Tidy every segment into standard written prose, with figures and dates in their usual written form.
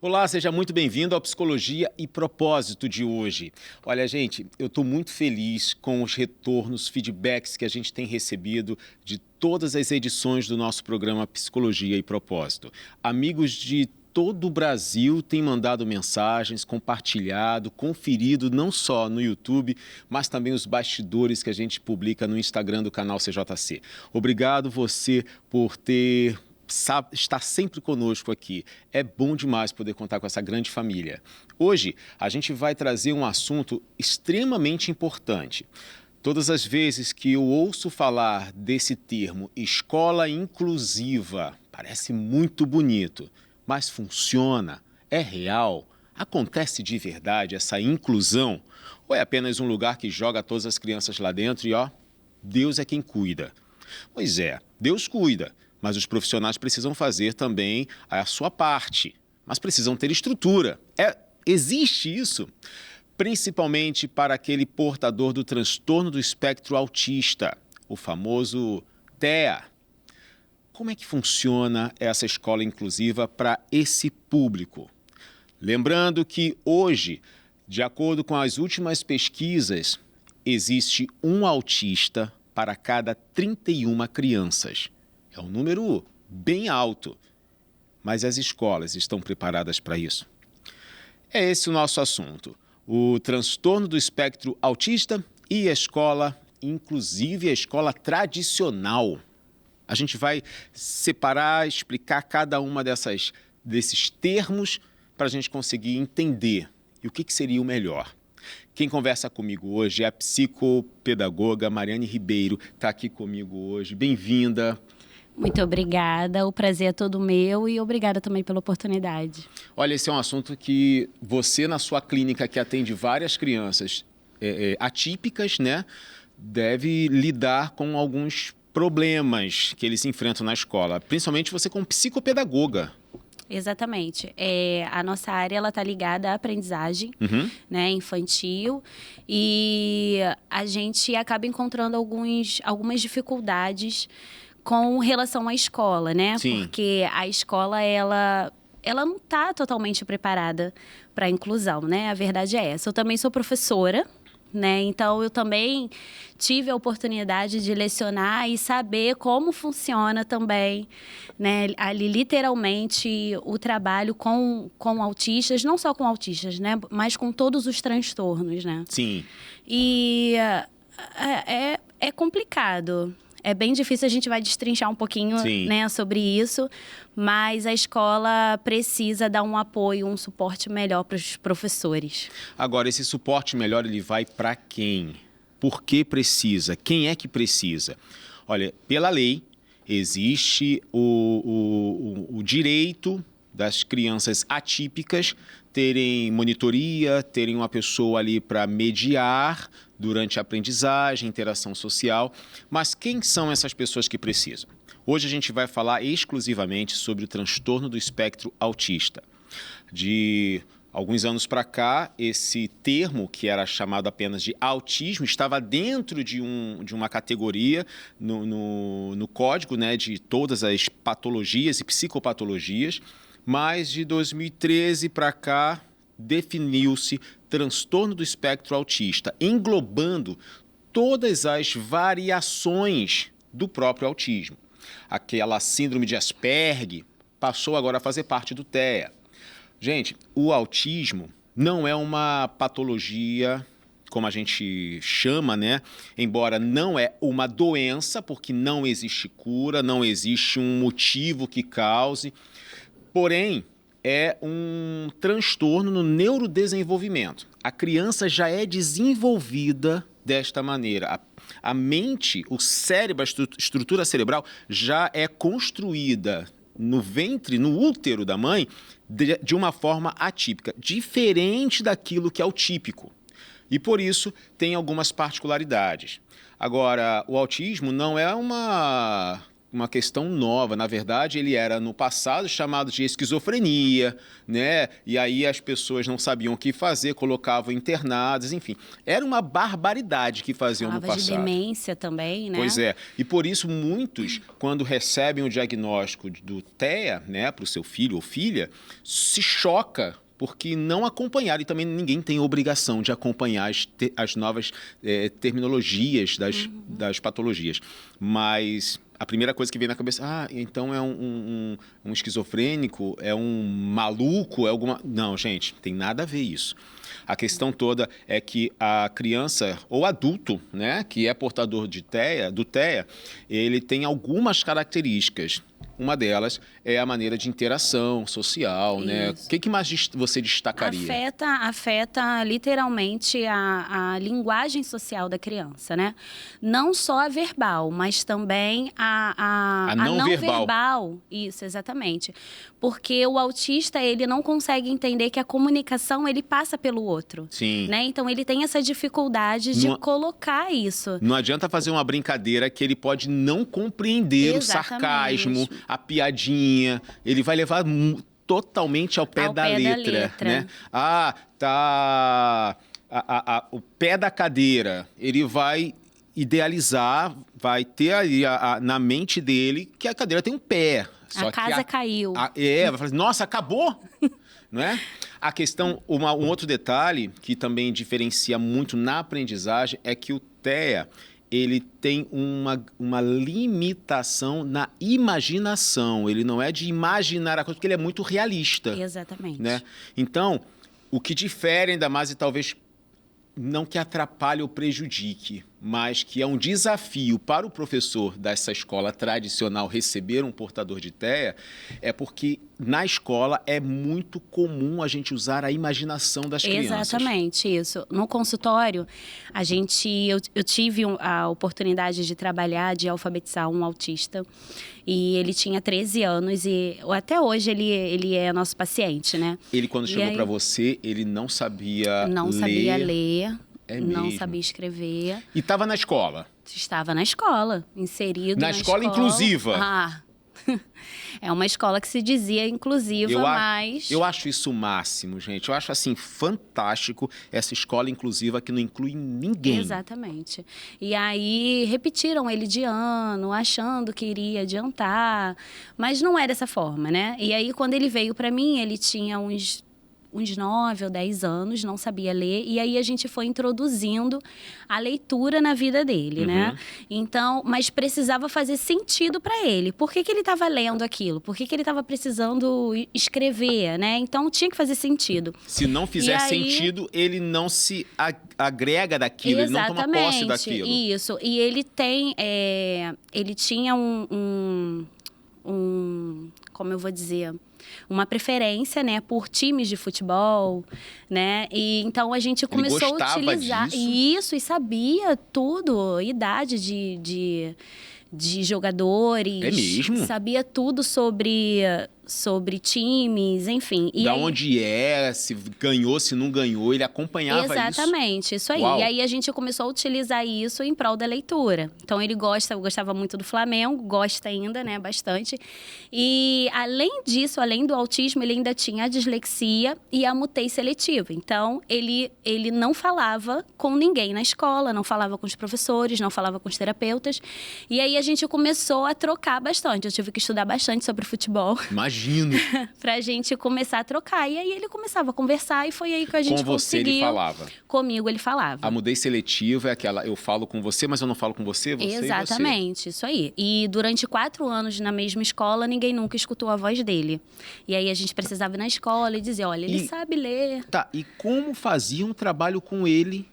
Olá, seja muito bem-vindo ao Psicologia e Propósito de hoje. Olha, gente, eu estou muito feliz com os retornos, feedbacks que a gente tem recebido de todas as edições do nosso programa Psicologia e Propósito. Amigos de todo o Brasil têm mandado mensagens, compartilhado, conferido não só no YouTube, mas também os bastidores que a gente publica no Instagram do canal CJC. Obrigado você por estar sempre conosco aqui. É bom demais poder contar com essa grande família. Hoje, a gente vai trazer um assunto extremamente importante. Todas as vezes que eu ouço falar desse termo escola inclusiva, parece muito bonito, mas funciona? É real? Acontece de verdade essa inclusão? Ou é apenas um lugar que joga todas as crianças lá dentro e, Deus é quem cuida? Pois é, Deus cuida, mas os profissionais precisam fazer também a sua parte, mas precisam ter estrutura. Existe isso, principalmente para aquele portador do transtorno do espectro autista, o famoso TEA. Como é que funciona essa escola inclusiva para esse público? Lembrando que hoje, de acordo com as últimas pesquisas, existe um autista para cada 31 crianças. É um número bem alto, mas as escolas estão preparadas para isso? É esse o nosso assunto, o transtorno do espectro autista e a escola inclusive, a escola tradicional. A gente vai separar, explicar cada uma desses termos para a gente conseguir entender e o que seria o melhor. Quem conversa comigo hoje é a psicopedagoga Mariane Ribeiro, está aqui comigo hoje. Bem-vinda. Muito obrigada, o prazer é todo meu e obrigada também pela oportunidade. Olha, esse é um assunto que você, na sua clínica, que atende várias crianças atípicas, né, deve lidar com alguns problemas que eles enfrentam na escola, principalmente você como psicopedagoga. Exatamente. A nossa área está ligada à aprendizagem, né, infantil, e a gente acaba encontrando algumas dificuldades com relação à escola, né? Sim. Porque a escola, ela não está totalmente preparada para a inclusão, né? A verdade é essa. Eu também sou professora, né? Então, eu também tive a oportunidade de lecionar e saber como funciona também, né? Ali, literalmente, o trabalho com autistas, não só com autistas, né? Mas com todos os transtornos, né? Sim. E é complicado. É bem difícil, a gente vai destrinchar um pouquinho, né, sobre isso, mas a escola precisa dar um apoio, um suporte melhor para os professores. Agora, esse suporte melhor, ele vai para quem? Por que precisa? Quem é que precisa? Olha, pela lei, existe o direito das crianças atípicas terem monitoria, terem uma pessoa ali para mediar durante a aprendizagem, interação social. Mas quem são essas pessoas que precisam? Hoje a gente vai falar exclusivamente sobre o transtorno do espectro autista. De alguns anos para cá, esse termo, que era chamado apenas de autismo, estava dentro de uma categoria no código, né, de todas as patologias e psicopatologias, mas de 2013 para cá definiu-se transtorno do espectro autista, englobando todas as variações do próprio autismo. Aquela síndrome de Asperger passou agora a fazer parte do TEA. Gente, o autismo não é uma patologia, como a gente chama, né? Embora não é uma doença, porque não existe cura, não existe um motivo que cause. Porém, é um transtorno no neurodesenvolvimento. A criança já é desenvolvida desta maneira. A mente, o cérebro, a estrutura cerebral já é construída no ventre, no útero da mãe, de uma forma atípica, diferente daquilo que é o típico. E por isso tem algumas particularidades. Agora, o autismo não é uma uma questão nova. Na verdade, ele era, no passado, chamado de esquizofrenia, né? E aí as pessoas não sabiam o que fazer, colocavam internados, enfim. Era uma barbaridade que faziam no Falava de passado. demência também, né? Pois é. E por isso, muitos, quando recebem o diagnóstico do TEA, né, para o seu filho ou filha, se choca porque não acompanharam, e também ninguém tem obrigação de acompanhar as novas terminologias das patologias. Mas a primeira coisa que vem na cabeça, então é um esquizofrênico, é um maluco, é alguma... Não, gente, tem nada a ver isso. A questão toda é que a criança ou adulto, né, que é portador do TEA, ele tem algumas características. Uma delas é a maneira de interação social, né? O que mais você destacaria? Afeta literalmente a linguagem social da criança, né? Não só a verbal, mas também a não verbal. Isso, exatamente. Porque o autista, ele não consegue entender que a comunicação, ele passa pelo outro. Sim. Né? Então, ele tem essa dificuldade de colocar isso. Não adianta fazer uma brincadeira que ele pode não compreender. Exatamente. O sarcasmo, a piadinha, ele vai levar totalmente ao pé da letra, né? O pé da cadeira, ele vai idealizar, vai ter aí na mente dele que a cadeira tem um pé. A casa caiu. Vai falar assim, nossa, acabou? Não é? A questão, um outro detalhe que também diferencia muito na aprendizagem é que o TEA, ele tem uma limitação na imaginação. Ele não é de imaginar a coisa, porque ele é muito realista. Exatamente. Né? Então, o que difere ainda mais, e talvez não que atrapalhe ou prejudique, mas que é um desafio para o professor dessa escola tradicional receber um portador de TEA, é porque na escola é muito comum a gente usar a imaginação das crianças. Exatamente, isso. No consultório, eu tive a oportunidade de trabalhar, de alfabetizar um autista, e ele tinha 13 anos e até hoje ele é nosso paciente, né? Ele, quando chegou para você, ele não sabia ler? Não sabia ler. É não mesmo? sabia escrever. E estava na escola? Estava na escola, inserido na escola inclusiva? É uma escola que se dizia inclusiva, mas... Eu acho isso o máximo, gente. Eu acho, assim, fantástico essa escola inclusiva que não inclui ninguém. Exatamente. E aí, repetiram ele de ano, achando que iria adiantar, mas não é dessa forma, né? E aí, quando ele veio para mim, ele tinha uns 9 ou 10 anos, não sabia ler, e aí a gente foi introduzindo a leitura na vida dele, né? Então, mas precisava fazer sentido para ele. Por que ele estava lendo aquilo? Por que ele estava precisando escrever, né? Então, tinha que fazer sentido. Se não fizer sentido, ele não se agrega daquilo, exatamente, ele não toma posse daquilo. Isso. E ele tinha como eu vou dizer, uma preferência, né, por times de futebol, né? E então a gente começou a utilizar isso e sabia tudo, idade de jogadores. É mesmo? Sabia tudo sobre times, enfim. E da onde se ganhou, se não ganhou, ele acompanhava isso. Exatamente, isso aí. Uau. E aí a gente começou a utilizar isso em prol da leitura. Então ele gostava muito do Flamengo, gosta ainda, né, bastante. E além disso, além do autismo, ele ainda tinha a dislexia e a mutei seletiva. Então ele não falava com ninguém na escola, não falava com os professores, não falava com os terapeutas. E aí a gente começou a trocar bastante. Eu tive que estudar bastante sobre futebol. Imagino. Pra gente começar a trocar. E aí ele começava a conversar e foi aí que a gente conseguiu. Com você ele falava? Comigo ele falava. A mudez seletiva é aquela, eu falo com você, mas eu não falo com você, Exatamente, isso aí. E durante 4 anos na mesma escola, ninguém nunca escutou a voz dele. E aí a gente precisava ir na escola e dizer, olha, ele sabe ler. Tá, e como fazia um trabalho com ele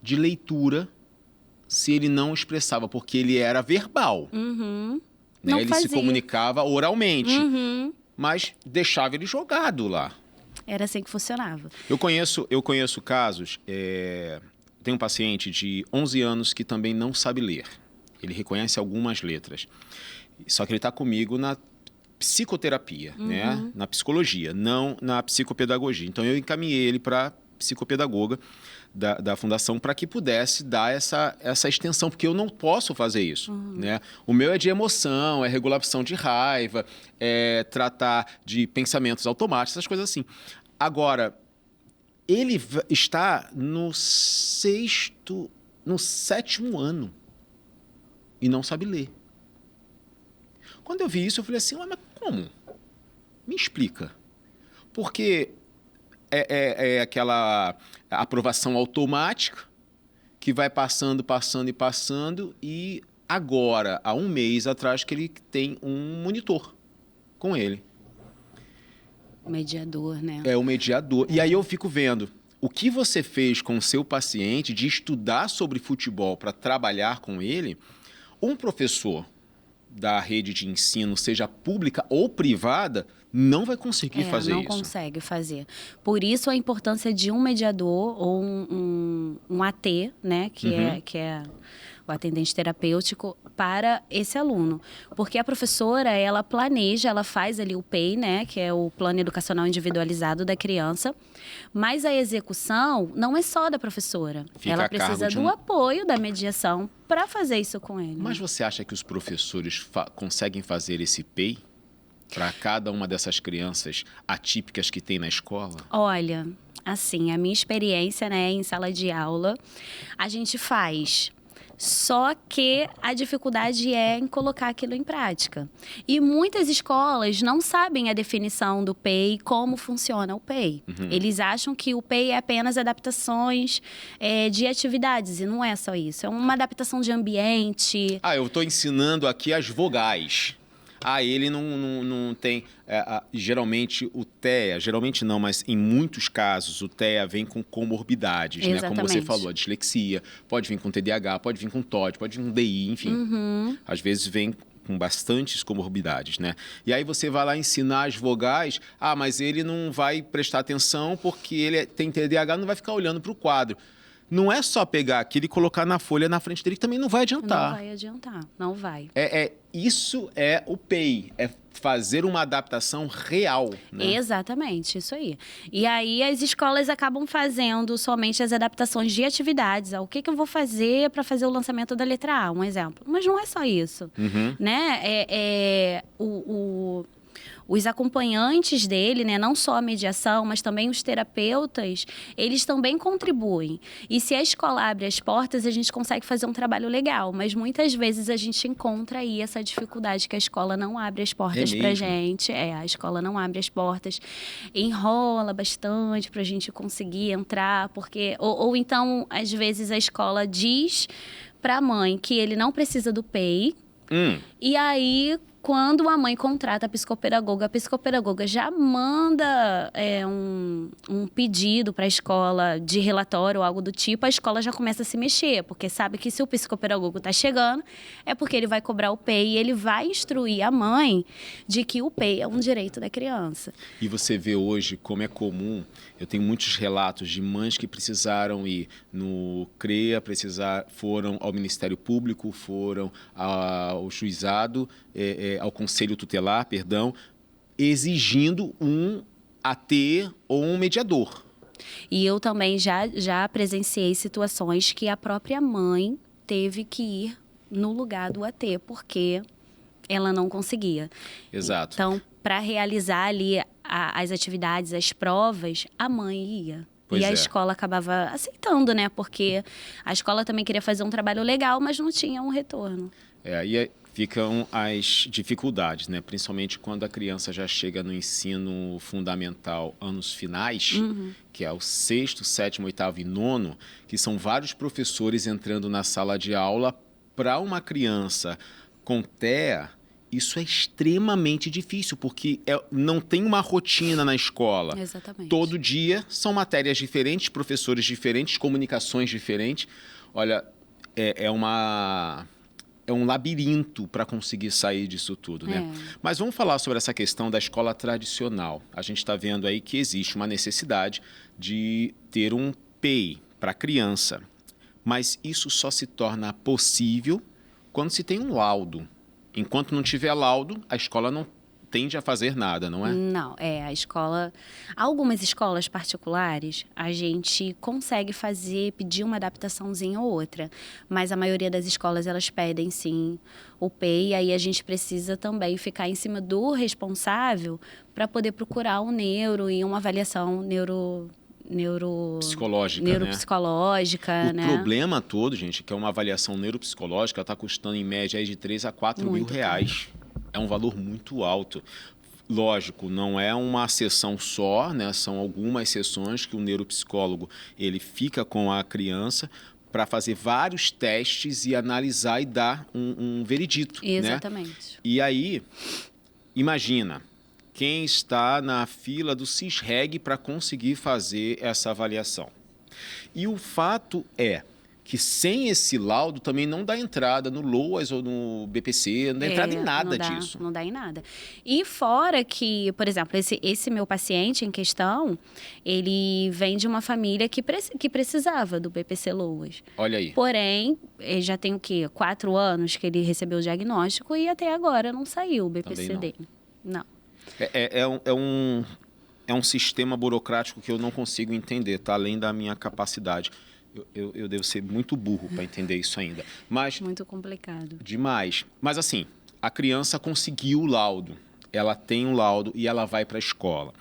de leitura se ele não expressava? Porque ele era verbal. Né? Ele se comunicava oralmente, mas deixava ele jogado lá. Era assim que funcionava. Eu conheço casos, tem um paciente de 11 anos que também não sabe ler. Ele reconhece algumas letras. Só que ele está comigo na psicoterapia, né? Na psicologia, não na psicopedagogia. Então eu encaminhei ele para psicopedagoga da Fundação para que pudesse dar essa extensão, porque eu não posso fazer isso. Né? O meu é de emoção, é regulação de raiva, é tratar de pensamentos automáticos, essas coisas assim. Agora, ele está no 7º ano e não sabe ler. Quando eu vi isso, eu falei assim, mas como? Me explica. Porque é aquela aprovação automática que vai passando e agora, há um mês atrás, que ele tem um monitor com ele. O mediador, né? É o mediador. E aí eu fico vendo o que você fez com o seu paciente de estudar sobre futebol para trabalhar com ele. Um professor da rede de ensino, seja pública ou privada, não vai conseguir fazer isso. Não consegue fazer. Por isso a importância de um mediador ou um AT, né, que é o atendente terapêutico, para esse aluno. Porque a professora, ela planeja, ela faz ali o PEI, né, que é o Plano Educacional Individualizado da criança, mas a execução não é só da professora. Ela precisa do apoio da mediação para fazer isso com ele. Mas você acha que os professores conseguem fazer esse PEI para cada uma dessas crianças atípicas que tem na escola? Olha, assim, a minha experiência, né, em sala de aula, a gente faz. Só que a dificuldade é em colocar aquilo em prática. E muitas escolas não sabem a definição do PEI, como funciona o PEI. Eles acham que o PEI é apenas adaptações de atividades, e não é só isso. É uma adaptação de ambiente. Eu estou ensinando aqui as vogais. Ele não tem... geralmente o TEA, geralmente não, mas em muitos casos o TEA vem com comorbidades, né? Como você falou, a dislexia, pode vir com TDAH, pode vir com TOD, pode vir com DI, enfim. Às vezes vem com bastantes comorbidades, né? E aí você vai lá ensinar as vogais, mas ele não vai prestar atenção porque ele tem TDAH, não vai ficar olhando para o quadro. Não é só pegar aquilo e colocar na folha na frente dele, que também não vai adiantar. Não vai adiantar, não vai. Isso é o PEI, é fazer uma adaptação real. Né? Exatamente, isso aí. E aí as escolas acabam fazendo somente as adaptações de atividades. O que eu vou fazer para fazer o lançamento da letra A, um exemplo. Mas não é só isso. Né? Os acompanhantes dele, né, não só a mediação, mas também os terapeutas, eles também contribuem. E se a escola abre as portas, a gente consegue fazer um trabalho legal. Mas muitas vezes a gente encontra aí essa dificuldade que a escola não abre as portas pra gente. A escola não abre as portas, enrola bastante pra gente conseguir entrar, porque... Ou então, às vezes, a escola diz pra mãe que ele não precisa do PEI, e aí... Quando a mãe contrata a psicopedagoga já manda um pedido para a escola de relatório ou algo do tipo, a escola já começa a se mexer, porque sabe que se o psicopedagogo está chegando, é porque ele vai cobrar o PEI e ele vai instruir a mãe de que o PEI é um direito da criança. E você vê hoje como é comum, eu tenho muitos relatos de mães que precisaram ir no CREA, foram ao Ministério Público, foram ao juizado, ao Conselho Tutelar, exigindo um AT ou um mediador. E eu também já presenciei situações que a própria mãe teve que ir no lugar do AT, porque ela não conseguia. Exato. Então, para realizar ali as atividades, as provas, a mãe ia. E a escola acabava aceitando, né? Porque a escola também queria fazer um trabalho legal, mas não tinha um retorno. E ficam as dificuldades, né? Principalmente quando a criança já chega no ensino fundamental, anos finais, que é o 6º, 7º, 8º e 9º, que são vários professores entrando na sala de aula. Para uma criança com TEA, isso é extremamente difícil, porque não tem uma rotina na escola. Exatamente. Todo dia são matérias diferentes, professores diferentes, comunicações diferentes. Olha, é um labirinto para conseguir sair disso tudo, né? Mas vamos falar sobre essa questão da escola tradicional. A gente está vendo aí que existe uma necessidade de ter um PEI para a criança, mas isso só se torna possível quando se tem um laudo. Enquanto não tiver laudo, a escola não tende a fazer nada, não é? Não, a escola... Algumas escolas particulares, a gente consegue pedir uma adaptaçãozinha ou outra. Mas a maioria das escolas, elas pedem, sim, o PEI. E aí a gente precisa também ficar em cima do responsável para poder procurar um neuro e uma avaliação neuropsicológica, né? O problema todo, gente, é que uma avaliação neuropsicológica está custando em média aí de 3 a 4 mil reais. É um valor muito alto. Lógico, não é uma sessão só, né? São algumas sessões que o neuropsicólogo ele fica com a criança para fazer vários testes e analisar e dar um veredito. Exatamente. Né? E aí, imagina... quem está na fila do CISREG para conseguir fazer essa avaliação. E o fato é que sem esse laudo também não dá entrada no LOAS ou no BPC, não dá entrada em nada disso. Não dá em nada. E fora que, por exemplo, esse meu paciente em questão, ele vem de uma família que precisava do BPC LOAS. Olha aí. Porém, ele já tem o quê? 4 anos que ele recebeu o diagnóstico e até agora não saiu o BPC dele. Não. É um sistema burocrático que eu não consigo entender, tá? Além da minha capacidade. Eu devo ser muito burro para entender isso ainda. Mas, muito complicado. Demais. Mas assim, a criança conseguiu o laudo. Ela tem um laudo e ela vai para a escola.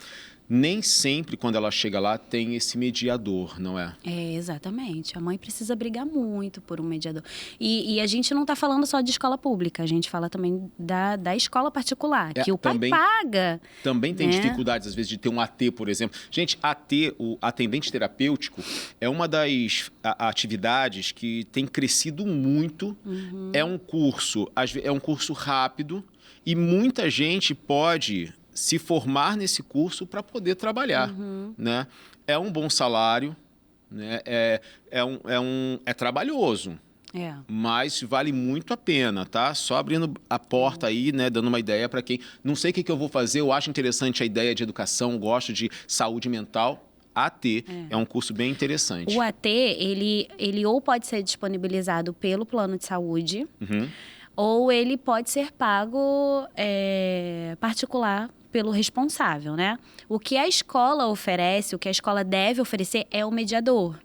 Nem sempre, quando ela chega lá, tem esse mediador, não é? Exatamente. A mãe precisa brigar muito por um mediador. E a gente não está falando só de escola pública, a gente fala também da escola particular, que o pai paga. Também tem dificuldades, às vezes, de ter um AT, por exemplo. Gente, AT, o atendente terapêutico, é uma das atividades que tem crescido muito. Uhum. É um curso rápido e muita gente pode... se formar nesse curso para poder trabalhar, né? É um bom salário, né? É trabalhoso, mas vale muito a pena, tá? Só abrindo a porta aí, né? Dando uma ideia para quem não sei o que eu vou fazer, eu acho interessante a ideia de educação, gosto de saúde mental. AT é um curso bem interessante. O AT, ele ou pode ser disponibilizado pelo plano de saúde, ou ele pode ser pago particular pelo responsável, né? O que a escola oferece, o que a escola deve oferecer é o mediador.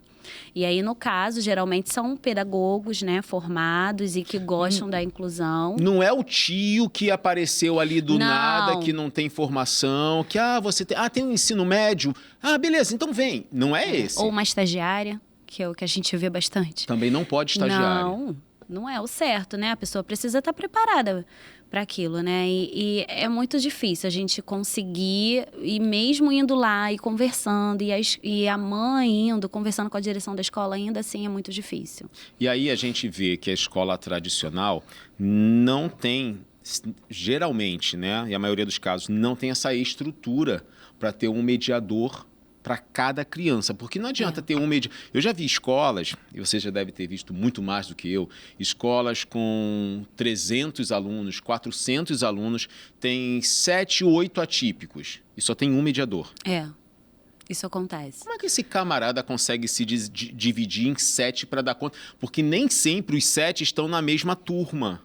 E aí, no caso, geralmente são pedagogos, né, formados e que gostam da inclusão. Não é o tio que apareceu ali do nada, que não tem formação, que você tem um ensino médio, beleza, então vem. Não é esse. Ou uma estagiária, que é o que a gente vê bastante. Também não pode estagiária. Não é o certo, né? A pessoa precisa estar preparada para aquilo, né? E é muito difícil a gente conseguir, e mesmo indo lá e conversando, e a mãe indo, conversando com a direção da escola, ainda assim é muito difícil. E aí a gente vê que a escola tradicional não tem, geralmente, né? E a maioria dos casos, não tem essa estrutura para ter um mediador para cada criança, porque não adianta ter um mediador. Eu já vi escolas, e você já deve ter visto muito mais do que eu, escolas com 300 alunos, 400 alunos, tem 7, 8 atípicos e só tem um mediador. Isso acontece. Como é que esse camarada consegue se dividir em 7 para dar conta? Porque nem sempre os 7 estão na mesma turma.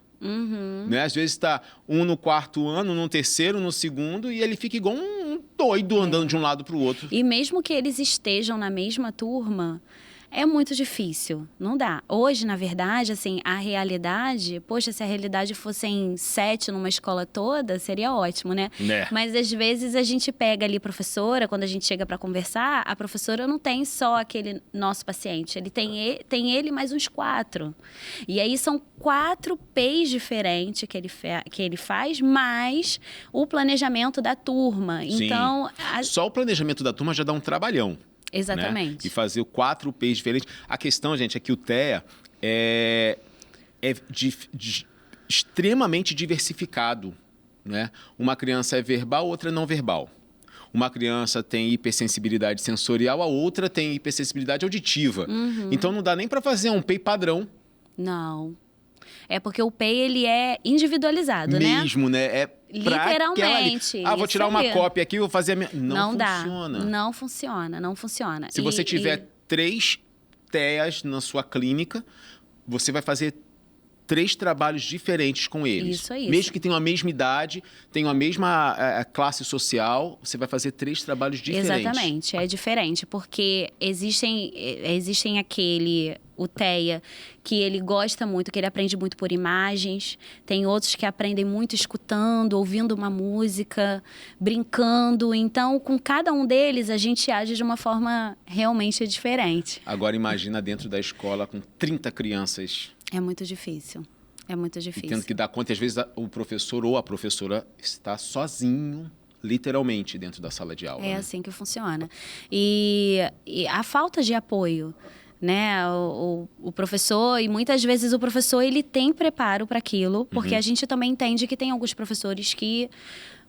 Né? Às vezes está um no 4º ano, no 3º, no 2º, e ele fica igual um doido andando de um lado para o outro. E mesmo que eles estejam na mesma turma, é muito difícil, não dá. Hoje, na verdade, assim, a realidade... Poxa, se a realidade fossem 7 numa escola toda, seria ótimo, né? Mas, às vezes, a gente pega ali professora, quando a gente chega para conversar, a professora não tem só aquele nosso paciente. Ele tem ele mais uns 4. E aí, são 4 P's diferentes que ele faz, mais o planejamento da turma. Sim. Então... Só o planejamento da turma já dá um trabalhão. Exatamente. Né? E fazer 4 P's diferentes. A questão, gente, é que o TEA é extremamente diversificado. Né? Uma criança é verbal, outra é não verbal. Uma criança tem hipersensibilidade sensorial, a outra tem hipersensibilidade auditiva. Então, não dá nem para fazer um PEI padrão. Não. É porque o PEI, ele é individualizado, né? Mesmo, né? Literalmente. Vou tirar uma cópia aqui e vou fazer a minha... Não funciona. Não funciona. Se você tiver 3 TEAs na sua clínica, você vai fazer 3 trabalhos diferentes com eles. Isso, é isso. Mesmo que tenham a mesma idade, tenham a mesma classe social, você vai fazer 3 trabalhos diferentes. Exatamente, é diferente, porque existem o TEA, que ele gosta muito, que ele aprende muito por imagens. Tem outros que aprendem muito escutando, ouvindo uma música, brincando. Então, com cada um deles, a gente age de uma forma realmente diferente. Agora, imagina dentro da escola com 30 crianças. É muito difícil. É muito difícil. E tendo que dar conta, às vezes, o professor ou a professora está sozinho, literalmente, dentro da sala de aula. É né? assim que funciona. E a falta de apoio, né? O professor, e muitas vezes o professor, ele tem preparo para aquilo, porque a gente também entende que tem alguns professores que,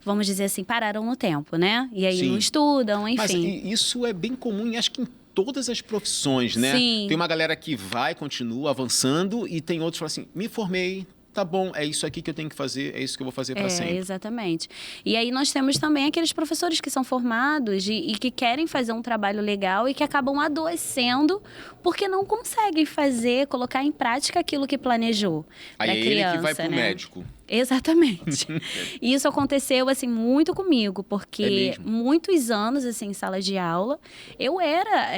vamos dizer assim, pararam no tempo, né? E aí Sim. não estudam, enfim. Mas isso é bem comum, e acho que em todas as profissões, né? Sim. Tem uma galera que vai, continua avançando, e tem outros que falam assim, me formei, tá bom, é isso aqui que eu tenho que fazer, é isso que eu vou fazer para sempre. Exatamente. E aí nós temos também aqueles professores que são formados e que querem fazer um trabalho legal e que acabam adoecendo porque não conseguem colocar em prática aquilo que planejou para a Aí criança, ele que vai pro né? médico. Exatamente. E isso aconteceu, assim, muito comigo, porque muitos anos, assim, em sala de aula, eu era,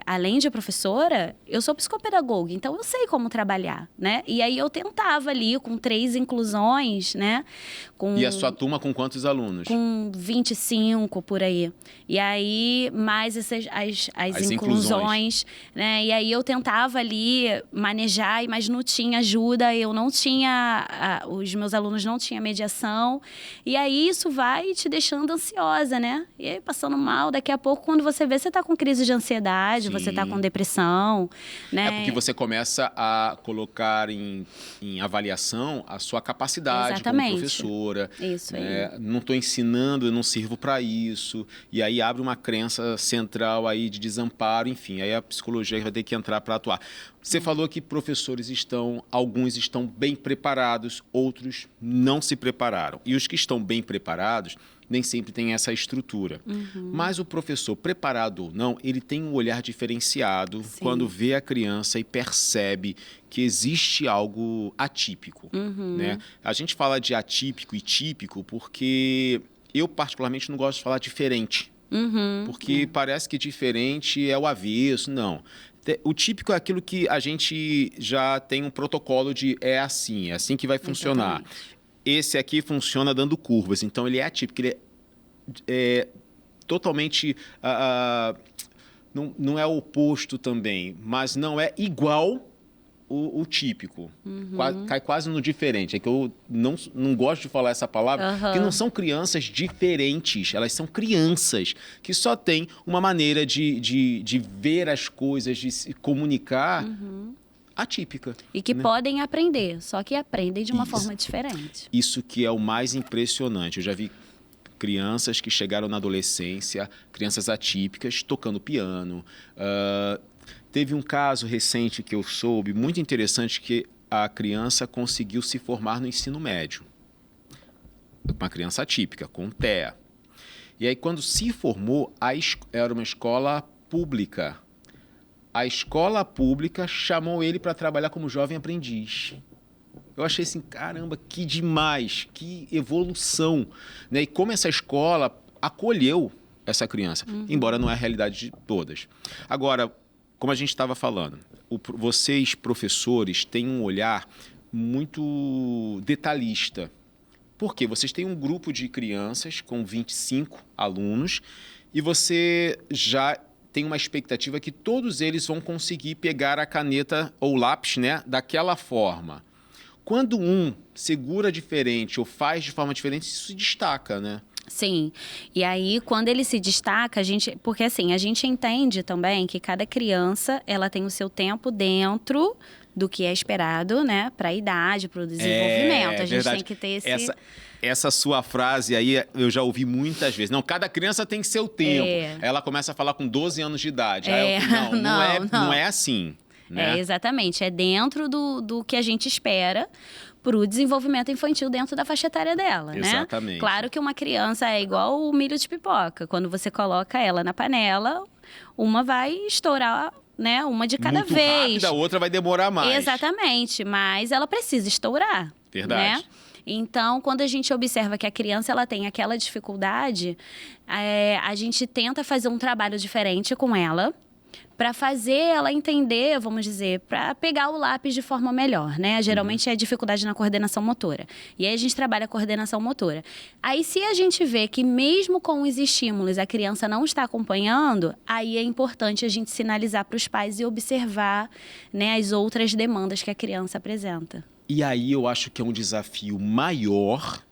além de professora, eu sou psicopedagoga, então eu sei como trabalhar, né? E aí eu tentava ali, com 3 inclusões, né? E a sua turma com quantos alunos? Com 25, por aí. E aí, mais as inclusões, né? E aí eu tentava ali manejar, mas não tinha ajuda, eu não tinha... os meus alunos não tinham mediação. E aí isso vai te deixando ansiosa, né? E aí passando mal, daqui a pouco, quando você vê, você tá com crise de ansiedade, Sim. você tá com depressão, né? É porque você começa a colocar em avaliação a sua capacidade Exatamente. como professora. Isso aí. Não estou ensinando, eu não sirvo para isso. E aí abre uma crença central aí de desamparo, enfim. Aí a psicologia vai ter que entrar para atuar. Você falou que professores alguns estão bem preparados, outros não se prepararam. E os que estão bem preparados nem sempre têm essa estrutura. Mas o professor, preparado ou não, ele tem um olhar diferenciado quando vê a criança e percebe que existe algo atípico. Né? A gente fala de atípico e típico porque eu particularmente não gosto de falar diferente. Porque parece que diferente é o avesso, não. O típico é aquilo que a gente já tem um protocolo de é assim que vai funcionar. Exatamente. Esse aqui funciona dando curvas, então ele é atípico, ele é totalmente... não é oposto também, mas não é igual o típico. Cai quase no diferente. É que eu não gosto de falar essa palavra, porque não são crianças diferentes, elas são crianças que só têm uma maneira de ver as coisas, de se comunicar atípica. E que podem aprender, só que aprendem de uma Isso. forma diferente. Isso que é o mais impressionante. Eu já vi crianças que chegaram na adolescência, crianças atípicas, tocando piano. Teve um caso recente que eu soube, muito interessante, que a criança conseguiu se formar no ensino médio. Uma criança atípica, com TEA. E aí, quando se formou, era uma escola pública. A escola pública chamou ele para trabalhar como jovem aprendiz. Eu achei assim, caramba, que demais, que evolução. Né? E como essa escola acolheu essa criança, embora não é a realidade de todas. Agora, como a gente estava falando, vocês, professores, têm um olhar muito detalhista. Por quê? Vocês têm um grupo de crianças com 25 alunos e você já tem uma expectativa que todos eles vão conseguir pegar a caneta ou lápis, né, daquela forma. Quando um segura diferente ou faz de forma diferente, isso se destaca, né? Sim, e aí quando ele se destaca, porque assim, a gente entende também que cada criança, ela tem o seu tempo dentro do que é esperado, né, para a idade, para o desenvolvimento. A gente tem que ter Essa sua frase aí eu já ouvi muitas vezes. Não, cada criança tem seu tempo. Ela começa a falar com 12 anos de idade. Não é assim. Né? Exatamente, é dentro do que a gente espera para o desenvolvimento infantil dentro da faixa etária dela, Exatamente. né? Claro que uma criança é igual o milho de pipoca. Quando você coloca ela na panela, uma vai estourar né, uma de cada muito vez. rápida, a outra vai demorar mais. Exatamente, mas ela precisa estourar. Verdade. Né? Então, quando a gente observa que a criança ela tem aquela dificuldade, a gente tenta fazer um trabalho diferente com ela, para fazer ela entender, vamos dizer, para pegar o lápis de forma melhor, né? Geralmente é dificuldade na coordenação motora. E aí a gente trabalha a coordenação motora. Aí se a gente vê que mesmo com os estímulos a criança não está acompanhando, aí é importante a gente sinalizar para os pais e observar, né, as outras demandas que a criança apresenta. E aí eu acho que é um desafio maior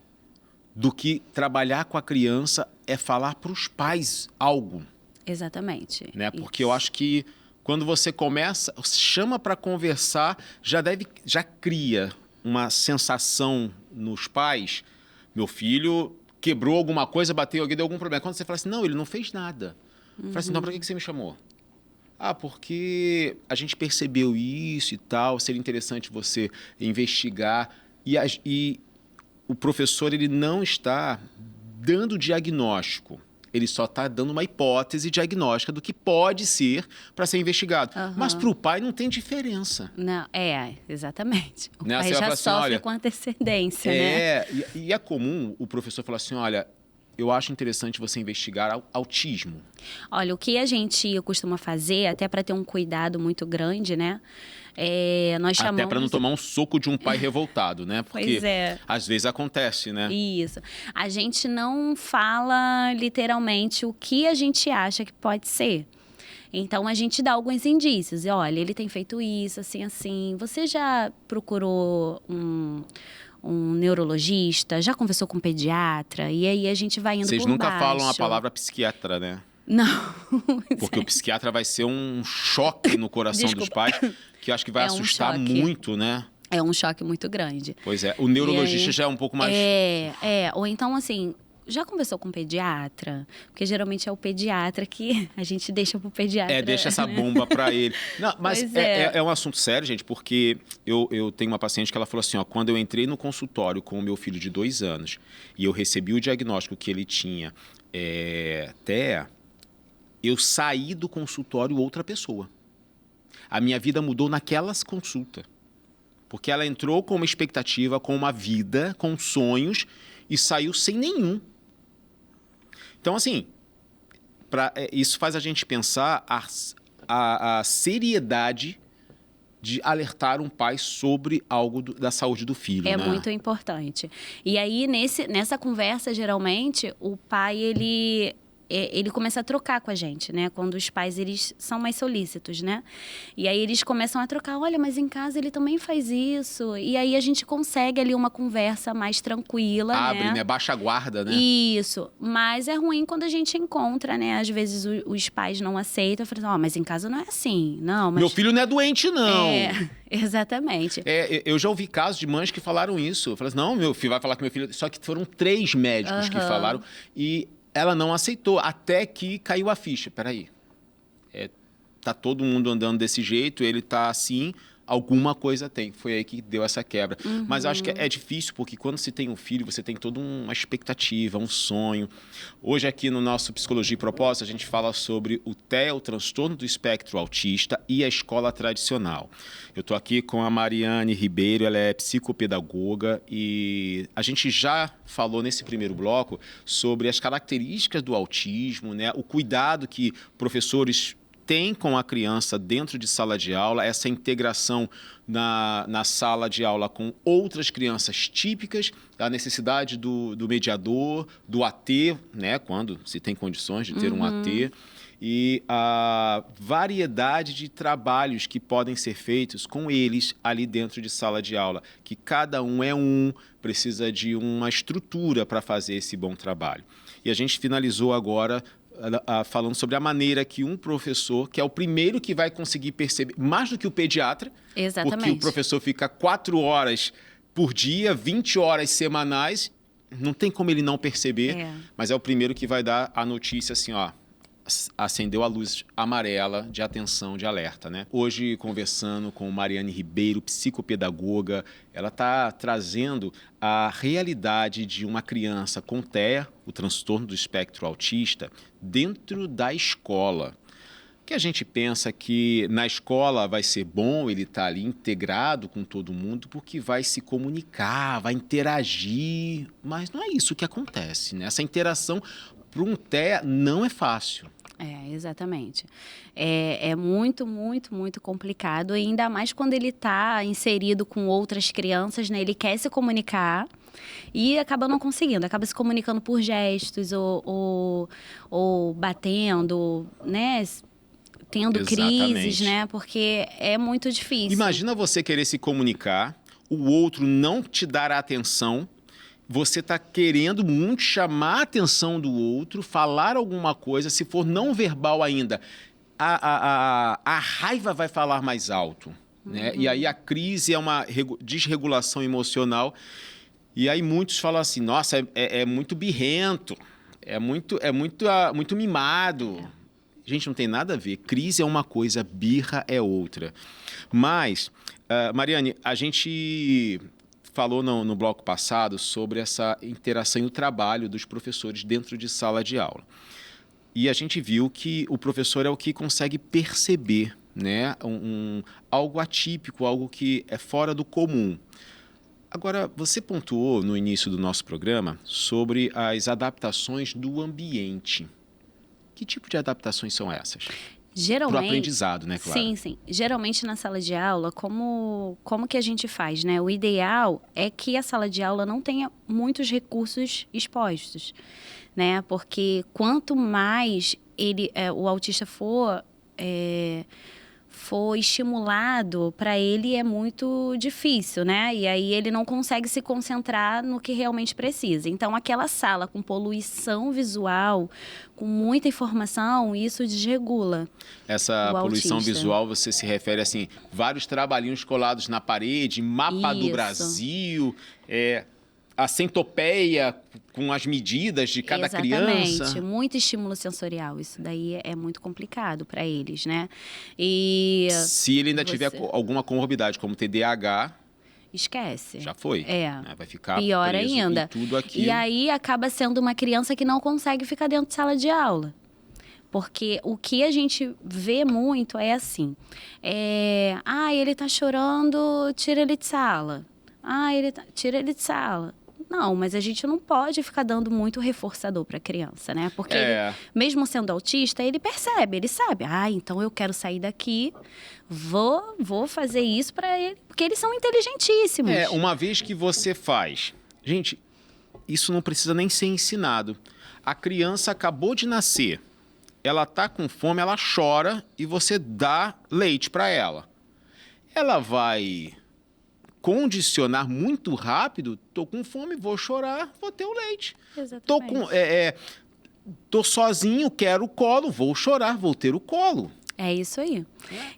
do que trabalhar com a criança é falar para os pais algo. Exatamente. Né? Porque eu acho que quando você começa, chama para conversar, já cria uma sensação nos pais. Meu filho quebrou alguma coisa, bateu alguém, deu algum problema. Quando você fala assim, não, ele não fez nada. Fala assim, então para que você me chamou? Ah, porque a gente percebeu isso e tal, seria interessante você investigar. E o professor ele não está dando diagnóstico. Ele só está dando uma hipótese diagnóstica do que pode ser para ser investigado. Mas para o pai não tem diferença. Não, exatamente. O Né? pai já assim, sofre olha, com antecedência, né? E é comum o professor falar assim, olha, eu acho interessante você investigar autismo. Olha, o que a gente costuma fazer, até para ter um cuidado muito grande, né? Nós chamamos... Até para não tomar um soco de um pai revoltado, né? Porque às vezes acontece, né? Isso. A gente não fala literalmente o que a gente acha que pode ser. Então, a gente dá alguns indícios. E, olha, ele tem feito isso, assim, assim. Você já procurou um neurologista? Já conversou com um pediatra? E aí a gente vai indo por baixo. Vocês nunca falam a palavra psiquiatra, né? Não. Porque o psiquiatra vai ser um choque no coração dos pais, que eu acho que vai assustar muito, né? É um choque muito grande. Pois é. O neurologista já é um pouco mais... Ou então, assim, já conversou com um pediatra? Porque geralmente é o pediatra que a gente deixa pro pediatra. Deixa essa bomba para ele. Não, mas é um assunto sério, gente, porque eu tenho uma paciente que ela falou assim, ó, quando eu entrei no consultório com o meu filho de 2 anos e eu recebi o diagnóstico que ele tinha TEA, eu saí do consultório outra pessoa. A minha vida mudou naquelas consultas. Porque ela entrou com uma expectativa, com uma vida, com sonhos e saiu sem nenhum. Então, assim, isso faz a gente pensar a seriedade de alertar um pai sobre algo da saúde do filho. É né? muito importante. E aí, nessa conversa, geralmente, o pai, ele começa a trocar com a gente, né? Quando os pais, eles são mais solícitos, né? E aí eles começam a trocar, olha, mas em casa ele também faz isso. E aí a gente consegue ali uma conversa mais tranquila, Abre, né? Baixa a guarda, né? Isso. Mas é ruim quando a gente encontra, né? Às vezes os pais não aceitam. Falam, mas em casa não é assim. Não, mas... Meu filho não é doente, não. Exatamente. Eu já ouvi casos de mães que falaram isso. Eu falei assim, não, meu filho vai falar com meu filho. Só que foram 3 médicos que falaram. E ela não aceitou, até que caiu a ficha. Peraí, tá todo mundo andando desse jeito, ele tá assim, alguma coisa tem. Foi aí que deu essa quebra. Mas eu acho que é difícil, porque quando se tem um filho, você tem toda uma expectativa, um sonho. Hoje aqui no nosso Psicologia e Propósito, a gente fala sobre o TEA, o transtorno do espectro autista, e a escola tradicional. Eu estou aqui com a Mariane Ribeiro, ela é psicopedagoga e a gente já falou nesse primeiro bloco sobre as características do autismo, né? O cuidado que professores têm com a criança dentro de sala de aula, essa integração na sala de aula com outras crianças típicas, a necessidade do mediador, do AT, né? Quando se tem condições de ter um AT, e a variedade de trabalhos que podem ser feitos com eles ali dentro de sala de aula, que cada um precisa de uma estrutura para fazer esse bom trabalho. E a gente finalizou agora falando sobre a maneira que um professor, que é o primeiro que vai conseguir perceber, mais do que o pediatra, exatamente, porque o professor fica 4 horas por dia, 20 horas semanais, não tem como ele não perceber, mas é o primeiro que vai dar a notícia assim, ó, acendeu a luz amarela de atenção, de alerta, né? Hoje, conversando com Mariane Ribeiro, psicopedagoga, ela está trazendo a realidade de uma criança com TEA, o transtorno do espectro autista, dentro da escola. Porque a gente pensa que na escola vai ser bom ele estar ali integrado com todo mundo, porque vai se comunicar, vai interagir, mas não é isso que acontece, né? Essa interação para um TEA não é fácil. Exatamente. É muito, muito, muito complicado, e ainda mais quando ele está inserido com outras crianças, né? Ele quer se comunicar e acaba não conseguindo, acaba se comunicando por gestos ou batendo, né? Tendo crises, né? Porque é muito difícil. Imagina você querer se comunicar, o outro não te dar a atenção, você está querendo muito chamar a atenção do outro, falar alguma coisa, se for não verbal ainda, a raiva vai falar mais alto, né? E aí a crise é uma desregulação emocional, e aí muitos falam assim, nossa, é muito birrento, é muito mimado. Gente, não tem nada a ver. Crise é uma coisa, birra é outra. Mas, Mariane, a gente falou no bloco passado sobre essa interação e o trabalho dos professores dentro de sala de aula. E a gente viu que o professor é o que consegue perceber, né, algo atípico, algo que é fora do comum. Agora, você pontuou no início do nosso programa sobre as adaptações do ambiente. Que tipo de adaptações são essas? Geralmente, para o aprendizado, né, claro? Sim, sim. Geralmente na sala de aula, como que a gente faz, né? O ideal é que a sala de aula não tenha muitos recursos expostos, né? Porque quanto mais o autista for estimulado, para ele é muito difícil, né? E aí ele não consegue se concentrar no que realmente precisa. Então, aquela sala com poluição visual, com muita informação, isso desregula. Essa poluição visual, você se refere assim, vários trabalhinhos colados na parede, mapa do Brasil, a centopeia com as medidas de cada criança. Exatamente, muito estímulo sensorial. Isso daí é muito complicado para eles, né? E se ele ainda tiver alguma comorbidade, como TDAH... esquece. Já foi. Vai ficar pior preso ainda. Em tudo aquilo. E aí acaba sendo uma criança que não consegue ficar dentro de sala de aula. Porque o que a gente vê muito é assim. Ele tá chorando, tira ele de sala. Tira ele de sala. Não, mas a gente não pode ficar dando muito reforçador para a criança, né? Porque ele, mesmo sendo autista, ele percebe, ele sabe. Então eu quero sair daqui, vou fazer isso para ele, porque eles são inteligentíssimos. Uma vez que você faz... Gente, isso não precisa nem ser ensinado. A criança acabou de nascer, ela tá com fome, ela chora e você dá leite para ela. Ela vai condicionar muito rápido, tô com fome, vou chorar, vou ter o leite. Exatamente. Tô sozinho, quero o colo, vou chorar, vou ter o colo. É isso aí.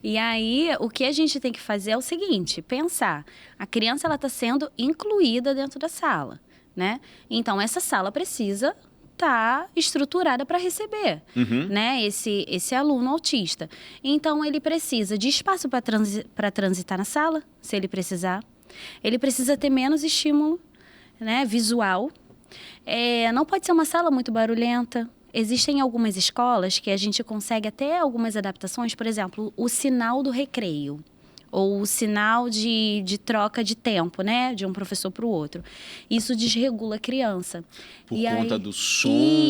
E aí, o que a gente tem que fazer é o seguinte, pensar, a criança ela está sendo incluída dentro da sala, né? Então, essa sala precisa estar estruturada para receber, né? Esse aluno autista. Então, ele precisa de espaço para transitar na sala, se ele precisar. Ele precisa ter menos estímulo, né, visual. Não pode ser uma sala muito barulhenta. Existem algumas escolas que a gente consegue até algumas adaptações, por exemplo, o sinal do recreio. Ou o sinal de troca de tempo, né? De um professor para o outro. Isso desregula a criança. Por conta do som,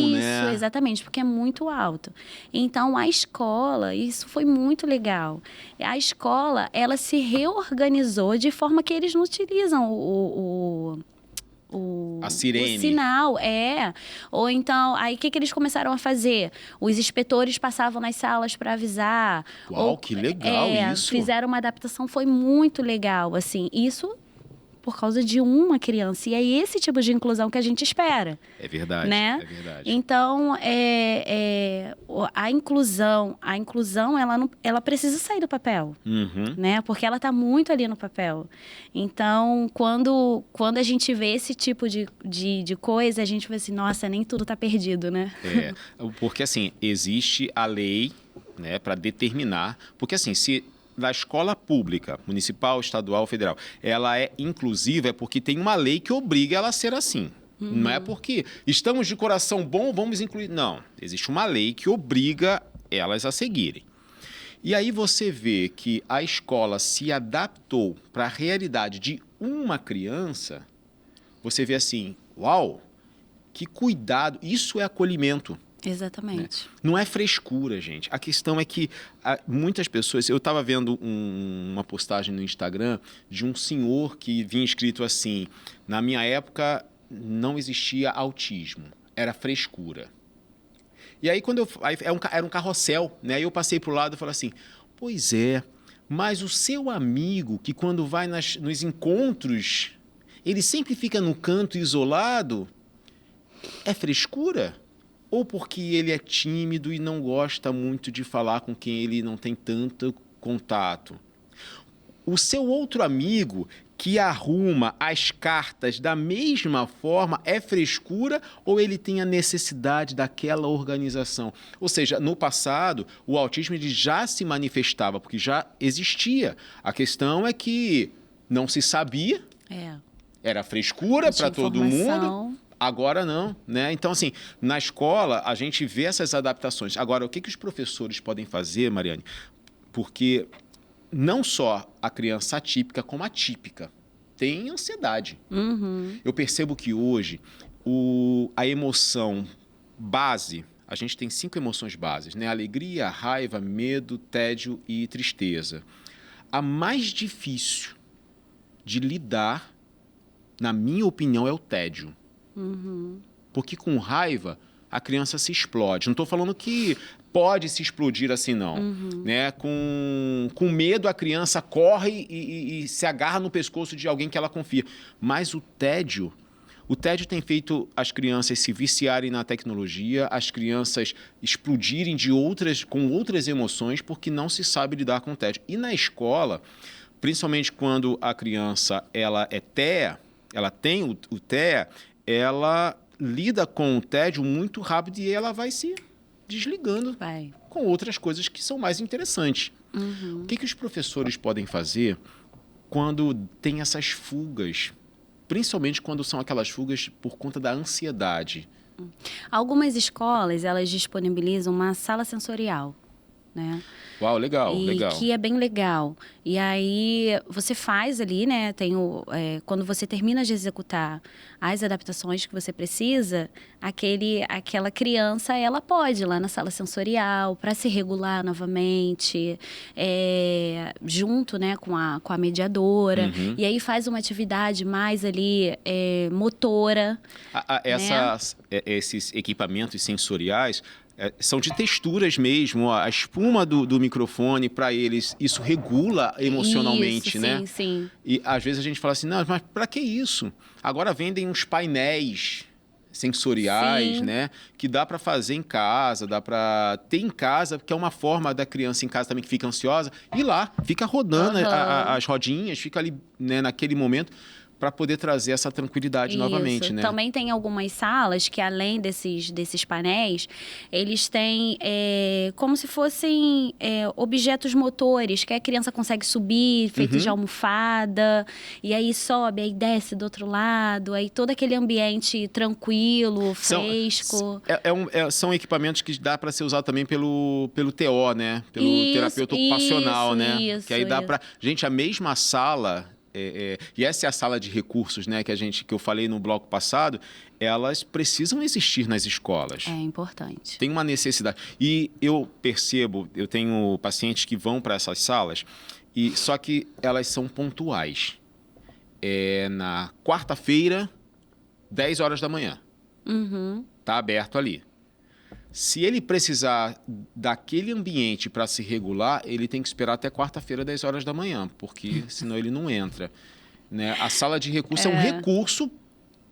né? Isso, exatamente, porque é muito alto. Então, a escola, isso foi muito legal. A escola, ela se reorganizou de forma que eles não utilizam a sirene. O sinal, Ou então, aí o que eles começaram a fazer? Os inspetores passavam nas salas para avisar. Uau, que legal isso! Fizeram uma adaptação, foi muito legal, assim. Isso por causa de uma criança. E é esse tipo de inclusão que a gente espera. É verdade, né? É verdade. Então, a inclusão, ela precisa sair do papel, né? Porque ela está muito ali no papel. Então, quando a gente vê esse tipo de coisa, a gente vê assim, nossa, nem tudo está perdido, né? Porque assim, existe a lei, né, para determinar, porque assim, se da escola pública, municipal, estadual, federal, ela é inclusiva, é porque tem uma lei que obriga ela a ser assim. Não é porque estamos de coração bom, vamos incluir. Não, existe uma lei que obriga elas a seguirem. E aí você vê que a escola se adaptou para a realidade de uma criança, você vê assim, uau, que cuidado, isso é acolhimento. Exatamente. Não é frescura, gente. A questão é que muitas pessoas... Eu estava vendo uma postagem no Instagram de um senhor que vinha escrito assim, na minha época não existia autismo, era frescura. E aí, era um carrossel, né? Aí eu passei para o lado e falei assim, pois é, mas o seu amigo que quando vai nos encontros, ele sempre fica no canto isolado, é frescura? Ou porque ele é tímido e não gosta muito de falar com quem ele não tem tanto contato? O seu outro amigo que arruma as cartas da mesma forma é frescura ou ele tem a necessidade daquela organização? Ou seja, no passado, o autismo ele já se manifestava, porque já existia. A questão é que não se sabia, era frescura para todo mundo. Agora não, né? Então, assim, na escola a gente vê essas adaptações. Agora, o que os professores podem fazer, Mariane? Porque não só a criança atípica, como a típica tem ansiedade. Eu percebo que hoje a emoção base, a gente tem 5 emoções bases, né? Alegria, raiva, medo, tédio e tristeza. A mais difícil de lidar, na minha opinião, é o tédio. Porque com raiva a criança se explode. Não estou falando que pode se explodir assim, não. Né? Com medo a criança corre e se agarra no pescoço de alguém que ela confia. Mas o tédio tem feito as crianças se viciarem na tecnologia, as crianças explodirem com outras emoções porque não se sabe lidar com o tédio. E na escola, principalmente quando a criança ela é TEA, ela tem o TEA, ela lida com o tédio muito rápido e ela vai se desligando com outras coisas que são mais interessantes. O que os professores podem fazer quando tem essas fugas, principalmente quando são aquelas fugas por conta da ansiedade? Algumas escolas, elas disponibilizam uma sala sensorial, né? Uau, legal, legal. Que é bem legal. E aí você faz ali, né? Quando você termina de executar as adaptações que você precisa, aquela criança, ela pode ir lá na sala sensorial para se regular novamente, junto, né, com a mediadora. E aí faz uma atividade mais ali motora. Esses equipamentos sensoriais são de texturas mesmo, a espuma do microfone, para eles, isso regula emocionalmente, isso, né? Sim, sim. E às vezes a gente fala assim, não, mas para que isso? Agora vendem uns painéis sensoriais, né? Que dá para fazer em casa, dá para ter em casa, que é uma forma da criança em casa também que fica ansiosa, ir lá, fica rodando as rodinhas, fica ali, né, naquele momento, para poder trazer essa tranquilidade novamente, né? Também tem algumas salas que, além desses painéis, eles têm como se fossem objetos motores, que a criança consegue subir, feitos de almofada, e aí sobe, aí desce do outro lado, aí todo aquele ambiente tranquilo, fresco. São equipamentos que dá para ser usado também pelo TO, né? Pelo terapeuta ocupacional, né? Que aí dá para... Gente, a mesma sala... e essa é a sala de recursos, né, que eu falei no bloco passado, elas precisam existir nas escolas. É importante. Tem uma necessidade. E eu percebo, eu tenho pacientes que vão para essas salas, só que elas são pontuais. Na quarta-feira, 10 horas da manhã. Tá aberto ali. Se ele precisar daquele ambiente para se regular, ele tem que esperar até quarta-feira, 10 horas da manhã, porque senão ele não entra. Né? A sala de recurso é um recurso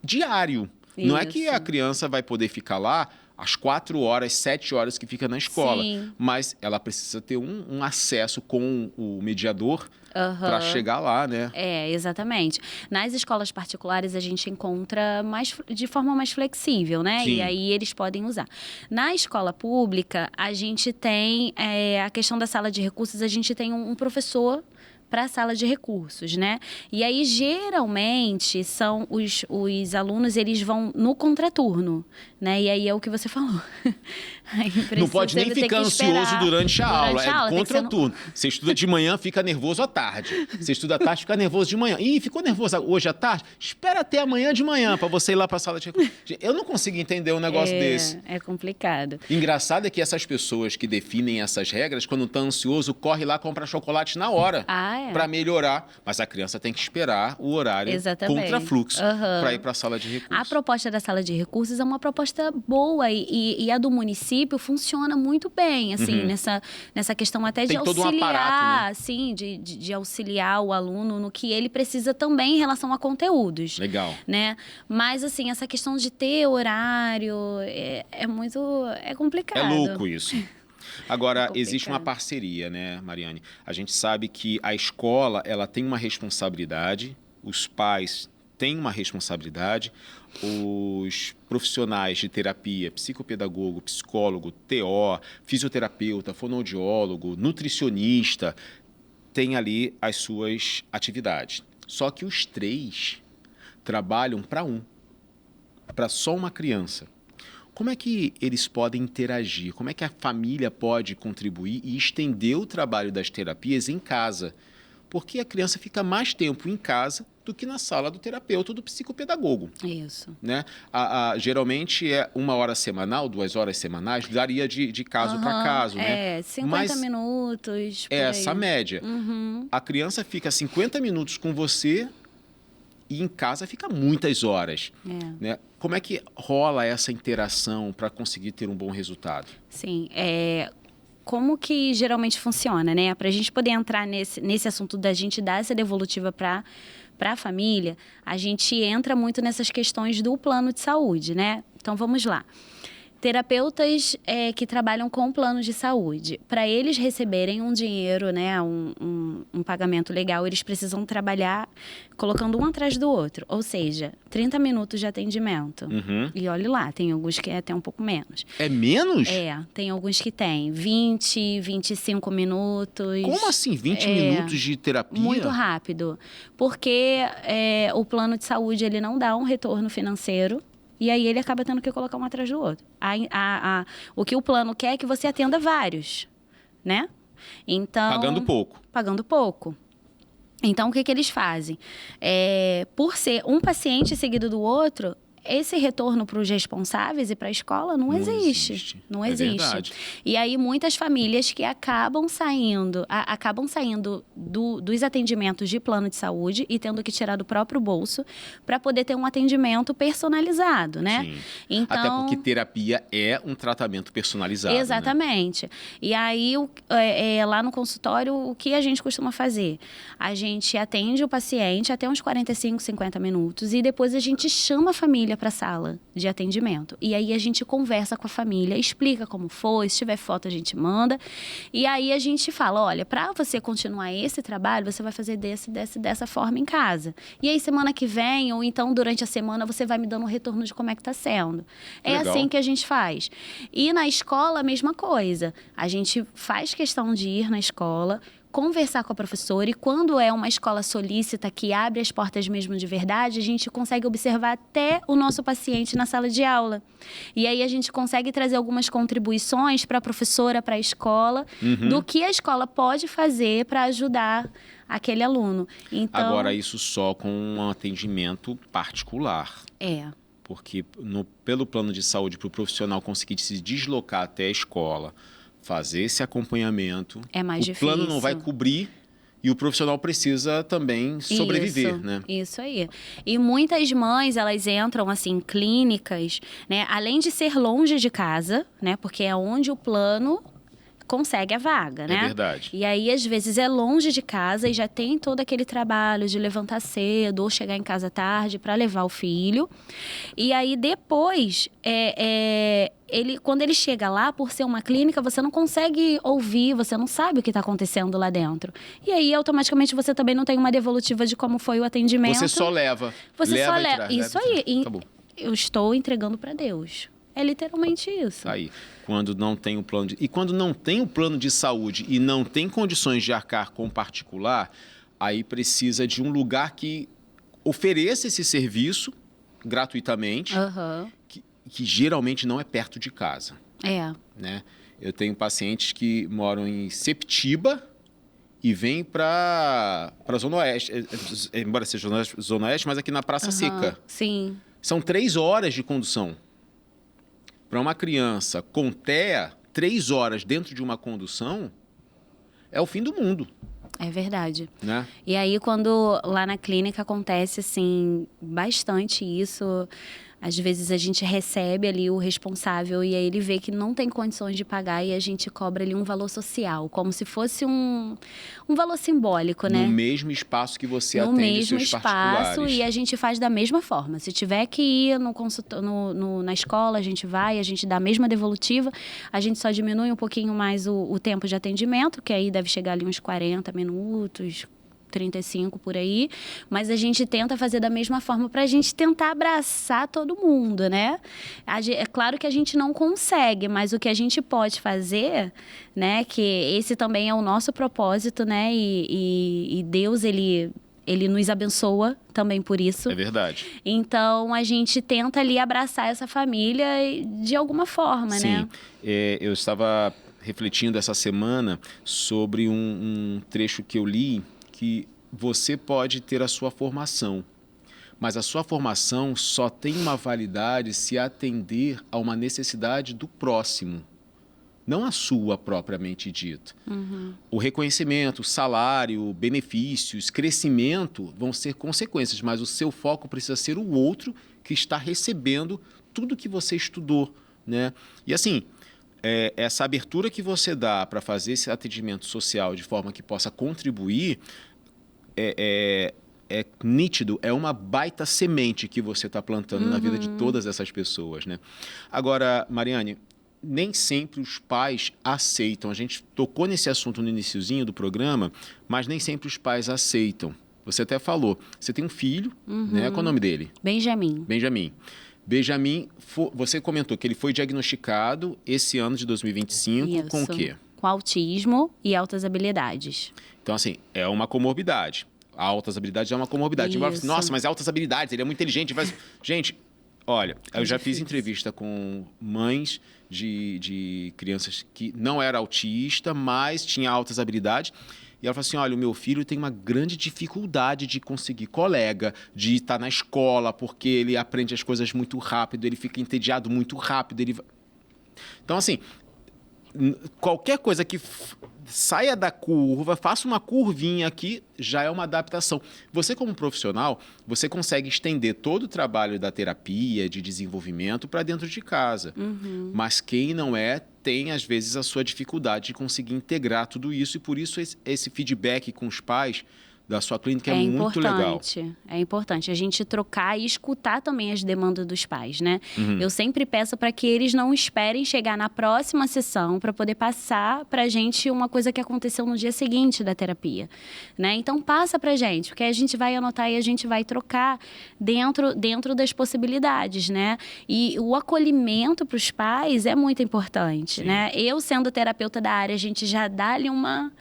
diário. Isso. Não é que a criança vai poder ficar lá às 4 horas, 7 horas que fica na escola. Mas ela precisa ter um acesso com o mediador para chegar lá, né? Exatamente. Nas escolas particulares, a gente encontra de forma mais flexível, né? Sim. E aí eles podem usar. Na escola pública, a gente tem a questão da sala de recursos, a gente tem um professor para a sala de recursos, né? E aí, geralmente, são os alunos, eles vão no contraturno, né? E aí é o que você falou. Não pode nem ficar ansioso durante a aula, é contraturno. Você estuda de manhã, fica nervoso à tarde. Você estuda à tarde, fica nervoso de manhã. Ih, ficou nervoso hoje à tarde? Espera até amanhã de manhã para você ir lá para a sala de recursos. Eu não consigo entender um negócio desse. É complicado. Engraçado é que essas pessoas que definem essas regras, quando estão ansioso, corre lá e compra chocolate na hora para melhorar. Mas a criança tem que esperar o horário contra fluxo para ir para a sala de recursos. A proposta da sala de recursos é uma proposta boa e a do município funciona muito bem, assim, nessa questão até de auxiliar, todo um aparato, né? Assim, de auxiliar o aluno no que ele precisa também em relação a conteúdos. Legal. Né? Mas, assim, essa questão de ter horário é complicado. É louco isso. Agora, existe uma parceria, né, Mariane? A gente sabe que a escola, ela tem uma responsabilidade, os pais têm uma responsabilidade, os profissionais de terapia, psicopedagogo, psicólogo, TO, fisioterapeuta, fonoaudiólogo, nutricionista, têm ali as suas atividades. Só que os 3 trabalham para só uma criança. Como é que eles podem interagir? Como é que a família pode contribuir e estender o trabalho das terapias em casa? Porque a criança fica mais tempo em casa do que na sala do terapeuta ou do psicopedagogo. Isso. Né? Geralmente é 1 hora semanal, 2 horas semanais, daria de caso para caso. Né? 50 minutos. É essa média. A criança fica 50 minutos com você e em casa fica muitas horas. Né? Como é que rola essa interação para conseguir ter um bom resultado? Sim, como que geralmente funciona, né? Para a gente poder entrar nesse assunto da gente dar essa devolutiva para a família, a gente entra muito nessas questões do plano de saúde, né? Então, vamos lá. Terapeutas que trabalham com plano de saúde, para eles receberem um dinheiro, né, um pagamento legal, eles precisam trabalhar colocando um atrás do outro, ou seja, 30 minutos de atendimento. E olhe lá, tem alguns que é até um pouco menos. É menos? Tem alguns que tem 20, 25 minutos. Como assim, 20 minutos de terapia? Muito rápido, porque o plano de saúde ele não dá um retorno financeiro. E aí ele acaba tendo que colocar um atrás do outro. O que o plano quer é que você atenda vários, né? Então, pagando pouco. Pagando pouco. Então, o que eles fazem? Por ser um paciente seguido do outro, esse retorno para os responsáveis e para a escola não existe. Não existe. Verdade. E aí, muitas famílias que acabam saindo dos atendimentos de plano de saúde e tendo que tirar do próprio bolso para poder ter um atendimento personalizado, né? Sim. Então, até porque terapia é um tratamento personalizado. Exatamente. Né? E aí, lá no consultório, o que a gente costuma fazer? A gente atende o paciente até uns 45, 50 minutos e depois a gente chama a família para a sala de atendimento. E aí a gente conversa com a família, explica como foi, se tiver foto a gente manda. E aí a gente fala, olha, para você continuar esse trabalho, você vai fazer dessa forma em casa. E aí semana que vem, ou então durante a semana, você vai me dando um retorno de como é que está sendo. É Legal. assim que a gente faz. E na escola, a mesma coisa. A gente faz questão de ir na escola, conversar com a professora, e quando é uma escola solícita que abre as portas mesmo de verdade, a gente consegue observar até o nosso paciente na sala de aula. E aí a gente consegue trazer algumas contribuições para a professora, para a escola, do que a escola pode fazer para ajudar aquele aluno. Então, agora, isso só com um atendimento particular. Porque pelo plano de saúde, para o profissional conseguir se deslocar até a escola, fazer esse acompanhamento, é mais difícil. O plano não vai cobrir e o profissional precisa também sobreviver, né? Isso aí. E muitas mães, elas entram assim em clínicas, né? Além de ser longe de casa, né? Porque é onde o plano consegue a vaga, né? É verdade. E aí, às vezes, é longe de casa e já tem todo aquele trabalho de levantar cedo ou chegar em casa tarde para levar o filho. E aí, depois, quando ele chega lá, por ser uma clínica, você não consegue ouvir, você não sabe o que está acontecendo lá dentro. E aí, automaticamente, você também não tem uma devolutiva de como foi o atendimento. Você só leva. Você só leva. Isso aí. Tá bom. Eu estou entregando para Deus. É literalmente isso. Aí, quando não tem o plano de... E quando não tem o plano de saúde e não tem condições de arcar com o particular, aí precisa de um lugar que ofereça esse serviço gratuitamente, que geralmente não é perto de casa. Né? Eu tenho pacientes que moram em Septiba e vêm para a Zona Oeste, embora seja Zona Oeste, mas aqui na Praça Seca. Sim. São 3 horas de condução. Para uma criança com TEA, 3 horas dentro de uma condução é o fim do mundo. É verdade. Né? E aí, quando lá na clínica acontece, assim, bastante isso, às vezes a gente recebe ali o responsável e aí ele vê que não tem condições de pagar e a gente cobra ali um valor social, como se fosse um valor simbólico, né? No mesmo espaço que você atende seus particulares. No mesmo espaço, e a gente faz da mesma forma. Se tiver que ir na escola, a gente vai, a gente dá a mesma devolutiva, a gente só diminui um pouquinho mais o tempo de atendimento, que aí deve chegar ali uns 40 minutos, 35 por aí, mas a gente tenta fazer da mesma forma para a gente tentar abraçar todo mundo, né? É claro que a gente não consegue, mas o que a gente pode fazer, né? Que esse também é o nosso propósito, né? E Deus, ele nos abençoa também por isso. É verdade. Então, a gente tenta ali abraçar essa família de alguma forma, né? Sim. Eu estava refletindo essa semana sobre um trecho que eu li, que você pode ter a sua formação, mas a sua formação só tem uma validade se atender a uma necessidade do próximo, não a sua propriamente dita. O reconhecimento, salário, benefícios, crescimento vão ser consequências, mas o seu foco precisa ser o outro que está recebendo tudo que você estudou, né? E assim, essa abertura que você dá para fazer esse atendimento social de forma que possa contribuir é nítido, é uma baita semente que você está plantando na vida de todas essas pessoas, né? Agora, Mariane, nem sempre os pais aceitam. A gente tocou nesse assunto no iniciozinho do programa, mas nem sempre os pais aceitam. Você até falou, você tem um filho, né? Qual é o nome dele? Benjamin. Benjamin, você comentou que ele foi diagnosticado esse ano de 2025 Isso. com o quê? Com autismo e altas habilidades. Então, assim, é uma comorbidade. Altas habilidades é uma comorbidade. Isso. Nossa, mas altas habilidades, ele é muito inteligente. Gente, olha, eu já fiz difícil. entrevista com mães de crianças que não era autista, mas tinha altas habilidades. E ela falou assim, olha, o meu filho tem uma grande dificuldade de conseguir colega, de estar na escola, porque ele aprende as coisas muito rápido, ele fica entediado muito rápido. Então, assim, qualquer coisa que saia da curva, faça uma curvinha aqui, já é uma adaptação. Você, como profissional, você consegue estender todo o trabalho da terapia, de desenvolvimento para dentro de casa. Mas quem não tem, às vezes, a sua dificuldade de conseguir integrar tudo isso. E, por isso, esse feedback com os pais da sua clínica é muito legal. É importante a gente trocar e escutar também as demandas dos pais, né? Eu sempre peço para que eles não esperem chegar na próxima sessão para poder passar para a gente uma coisa que aconteceu no dia seguinte da terapia, né? Então, passa para a gente, porque a gente vai anotar e a gente vai trocar dentro das possibilidades, né? E o acolhimento para os pais é muito importante, né? Eu, sendo terapeuta da área, a gente já dá ali uma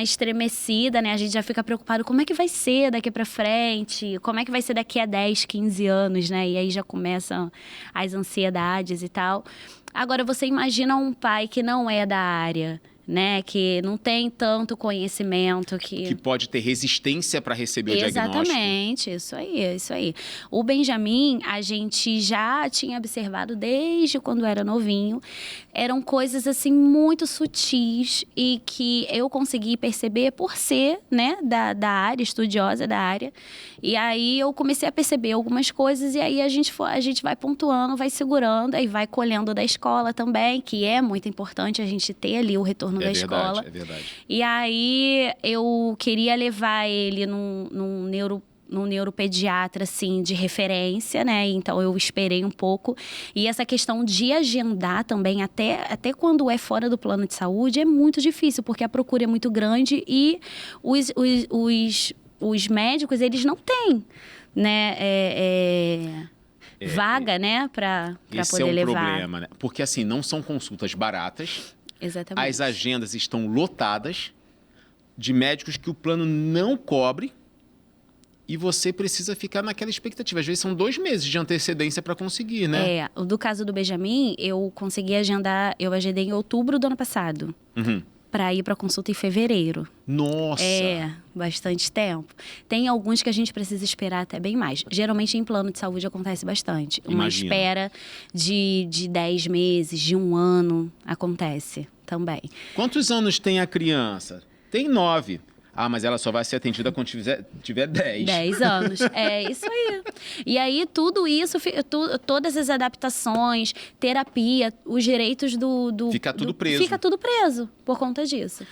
estremecida, né? A gente já fica preocupado, como é que vai ser daqui para frente? Como é que vai ser daqui a 10, 15 anos, né? E aí já começam as ansiedades e tal. Agora, você imagina um pai que não é da área, né? Que não tem tanto conhecimento. Que pode ter resistência para receber o diagnóstico. Exatamente, isso aí. O Benjamin, a gente já tinha observado desde quando era novinho. Eram coisas, assim, muito sutis e que eu consegui perceber por ser, né, da área, estudiosa da área. E aí eu comecei a perceber algumas coisas e aí a gente vai pontuando, vai segurando, aí vai colhendo da escola também, que é muito importante a gente ter ali o retorno da escola. É verdade. E aí eu queria levar ele num neuropediatra, assim, de referência, né? Então, eu esperei um pouco. E essa questão de agendar também, até quando é fora do plano de saúde, é muito difícil, porque a procura é muito grande e os médicos, eles não têm, né? Vaga, né? Para poder levar. Esse é um problema, né? Porque, assim, não são consultas baratas. Exatamente. As agendas estão lotadas. de médicos que o plano não cobre e você precisa ficar naquela expectativa. Às vezes são 2 meses de antecedência para conseguir, né? Do caso do Benjamin, eu consegui agendar, eu agendei em outubro do ano passado. Uhum. Para ir para consulta em fevereiro. Nossa! Bastante tempo. Tem alguns que a gente precisa esperar até bem mais. Geralmente em plano de saúde acontece bastante. Uma espera de 10 meses, de 1 ano, acontece também. Quantos anos tem a criança? Tem 9. Ah, mas ela só vai ser atendida quando tiver 10. 10 anos. É isso aí. E aí, tudo isso, todas as adaptações, terapia, os direitos Fica tudo preso. Fica tudo preso por conta disso.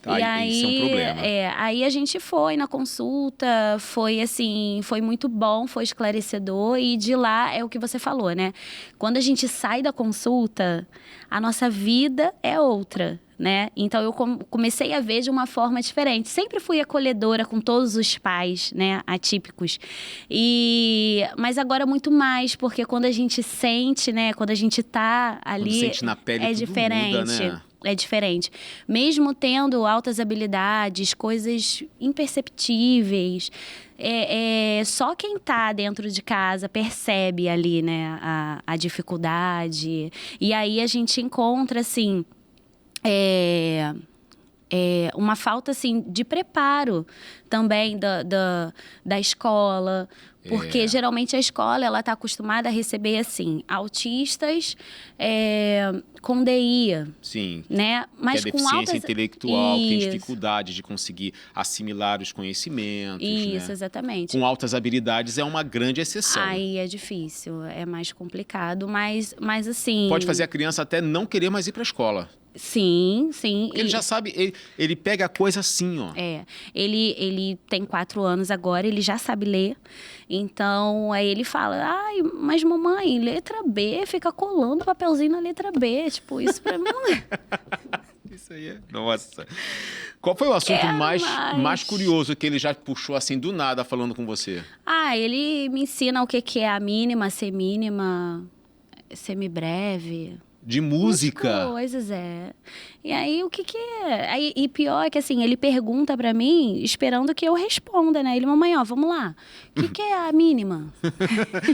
Tá, e aí, isso é um problema. Aí a gente foi na consulta, foi assim, foi muito bom, foi esclarecedor. E de lá é o que você falou, né? Quando a gente sai da consulta, a nossa vida é outra. Né? Então, eu comecei a ver de uma forma diferente. Sempre fui acolhedora com todos os pais, né, atípicos. Mas agora muito mais, porque quando a gente sente, né, quando a gente tá ali... Quando sente na pele, é tudo diferente. Muda, né? É diferente. Mesmo tendo altas habilidades, coisas imperceptíveis, só quem tá dentro de casa percebe ali, né, a dificuldade. E aí a gente encontra, assim... uma falta assim de preparo também da escola, porque geralmente a escola ela está acostumada a receber assim autistas com DI, sim, né? Mas que é com deficiência altas intelectual, que tem dificuldade de conseguir assimilar os conhecimentos, isso, né? Exatamente. Com altas habilidades é uma grande exceção. Aí é difícil, é mais complicado, mas assim... Pode fazer a criança até não querer mais ir para a escola. Sim, sim. Porque ele já sabe, ele pega a coisa assim, ó. Ele tem 4 anos agora, ele já sabe ler. Então, aí ele fala, ai, mas mamãe, letra B, fica colando papelzinho na letra B. Tipo, isso pra mim não é... Isso aí é... Nossa. Qual foi o assunto mais curioso que ele já puxou assim do nada falando com você? Ele me ensina o que é a mínima, semínima, semibreve... De música. Muitas coisas, E aí, o que é? E pior é que, assim, ele pergunta pra mim, esperando que eu responda, né? Ele, mamãe, vamos lá. O que é a mínima?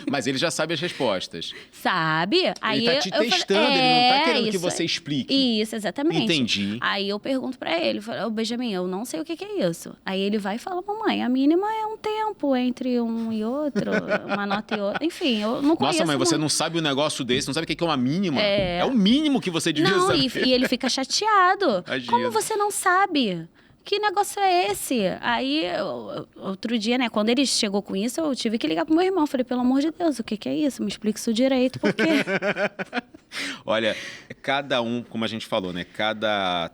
Mas ele já sabe as respostas. Sabe? Ele tá te testando, ele não tá querendo que você explique. Isso, exatamente. Entendi. Aí eu pergunto pra ele, ô Benjamin, eu não sei o que é isso. Aí ele vai e fala, mamãe, a mínima é um tempo entre um e outro, uma nota e outra. Enfim, eu não conheço. Nossa, mãe, você não sabe um negócio desse, não sabe o que é uma mínima? É o mínimo que você devia saber. E ele fica chateado. Imagina. Como você não sabe? Que negócio é esse? Aí, outro dia, né, quando ele chegou com isso, eu tive que ligar pro meu irmão. Falei, pelo amor de Deus, o que é isso? Me explica isso direito, porque... Olha, cada um, como a gente falou, né, cada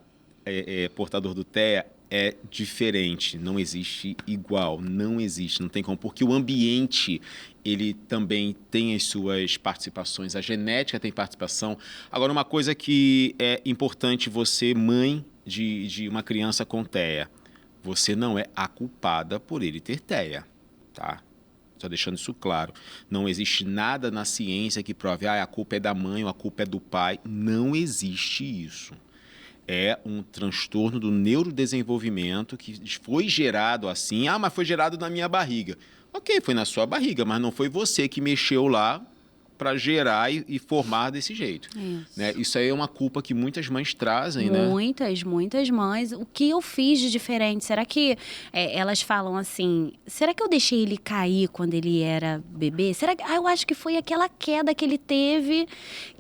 portador do TEA é diferente, não existe igual, não existe, não tem como, porque o ambiente, ele também tem as suas participações, a genética tem participação. Agora, uma coisa que é importante você, mãe de uma criança com TEA, você não é a culpada por ele ter TEA, tá? Só deixando isso claro. Não existe nada na ciência que prove, a culpa é da mãe ou a culpa é do pai. Não existe isso. É um transtorno do neurodesenvolvimento que foi gerado assim. Mas foi gerado na minha barriga. Ok, foi na sua barriga, mas não foi você que mexeu lá para gerar e formar desse jeito. Isso. Né? Isso aí é uma culpa que muitas mães trazem, né? Muitas mães. O que eu fiz de diferente? Será que elas falam assim, será que eu deixei ele cair quando ele era bebê? Será que eu acho que foi aquela queda que ele teve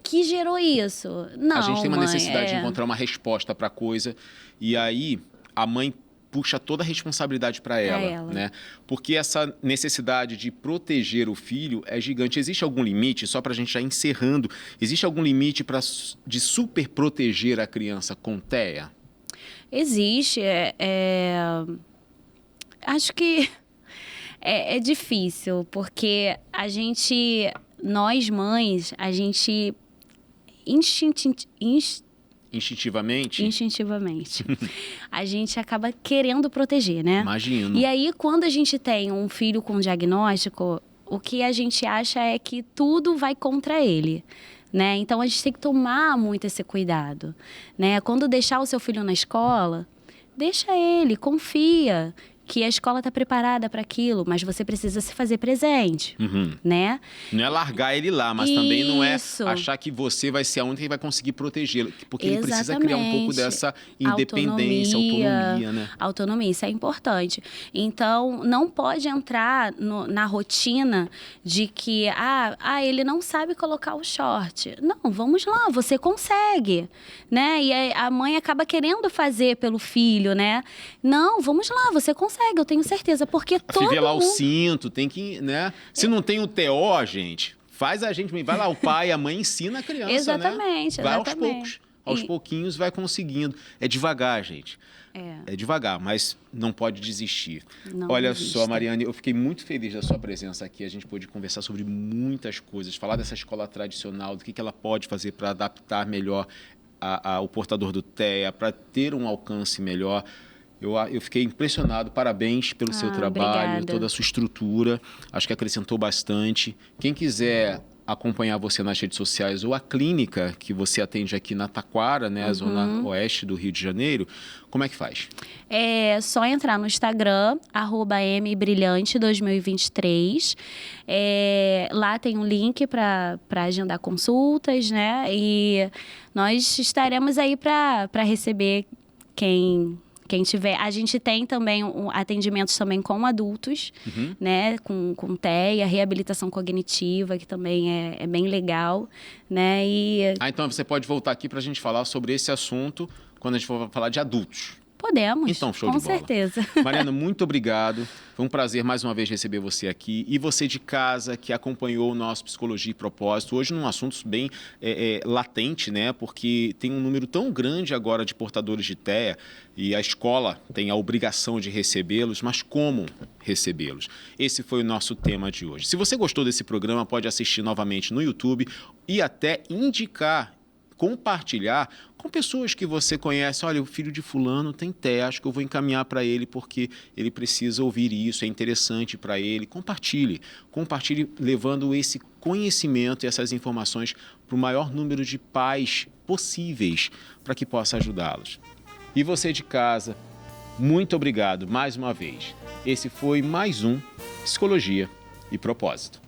que gerou isso? Não, a gente tem uma mãe, necessidade de encontrar uma resposta para a coisa e aí a mãe puxa toda a responsabilidade para ela, né? Porque essa necessidade de proteger o filho é gigante. Existe algum limite, só para a gente já encerrando, existe algum limite de super proteger a criança com TEA? Existe. Acho que é difícil, porque nós mães, a gente Instintivamente, a gente acaba querendo proteger, né? Imagino. E aí, quando a gente tem um filho com diagnóstico, o que a gente acha é que tudo vai contra ele, né? Então, a gente tem que tomar muito esse cuidado, né? Quando deixar o seu filho na escola, deixa ele, confia que a escola está preparada para aquilo, mas você precisa se fazer presente, né? Não é largar ele lá, mas também não é Isso. achar que você vai ser a única que vai conseguir protegê-lo, porque ele precisa Exatamente. criar um pouco dessa independência, autonomia, né? Autonomia, isso é importante. Então, não pode entrar na rotina de que, ele não sabe colocar o short. Não, vamos lá, você consegue, né? E aí a mãe acaba querendo fazer pelo filho, né? Não, vamos lá, você consegue, eu tenho certeza, porque todo Fivelar mundo... o cinto, tem que, né? Se não tem o TO, gente, faz a gente, vai lá, o pai, a mãe ensina a criança, Exatamente, né? Vai exatamente. aos poucos, aos pouquinhos vai conseguindo. É devagar, gente. É devagar, mas não pode desistir. Não Olha desista. só, Mariane, eu fiquei muito feliz da sua presença aqui. A gente pôde conversar sobre muitas coisas, falar dessa escola tradicional, do que ela pode fazer para adaptar melhor o portador do TEA, para ter um alcance melhor. Eu fiquei impressionado, parabéns pelo seu trabalho, obrigada. toda a sua estrutura, acho que acrescentou bastante. Quem quiser acompanhar você nas redes sociais ou a clínica que você atende aqui na Taquara, né, a zona oeste do Rio de Janeiro, como é que faz? É só entrar no Instagram, @mbrilhante2023. Lá tem um link para agendar consultas, né? E nós estaremos aí para receber quem tiver. A gente tem também atendimentos também com adultos, né? Com TEA, reabilitação cognitiva, que também é bem legal, né? Então você pode voltar aqui para a gente falar sobre esse assunto quando a gente for falar de adultos. Podemos, então, show com de bola. certeza. Mariana, muito obrigado. Foi um prazer mais uma vez receber você aqui. E você de casa que acompanhou o nosso Psicologia e Propósito, hoje num assunto bem latente, né? Porque tem um número tão grande agora de portadores de TEA e a escola tem a obrigação de recebê-los, mas como recebê-los? Esse foi o nosso tema de hoje. Se você gostou desse programa, pode assistir novamente no YouTube e até compartilhar com pessoas que você conhece. Olha, o filho de fulano tem TEA, acho que eu vou encaminhar para ele porque ele precisa ouvir isso, é interessante para ele. Compartilhe levando esse conhecimento e essas informações para o maior número de pais possíveis para que possa ajudá-los. E você de casa, muito obrigado mais uma vez. Esse foi mais um Psicologia e Propósito.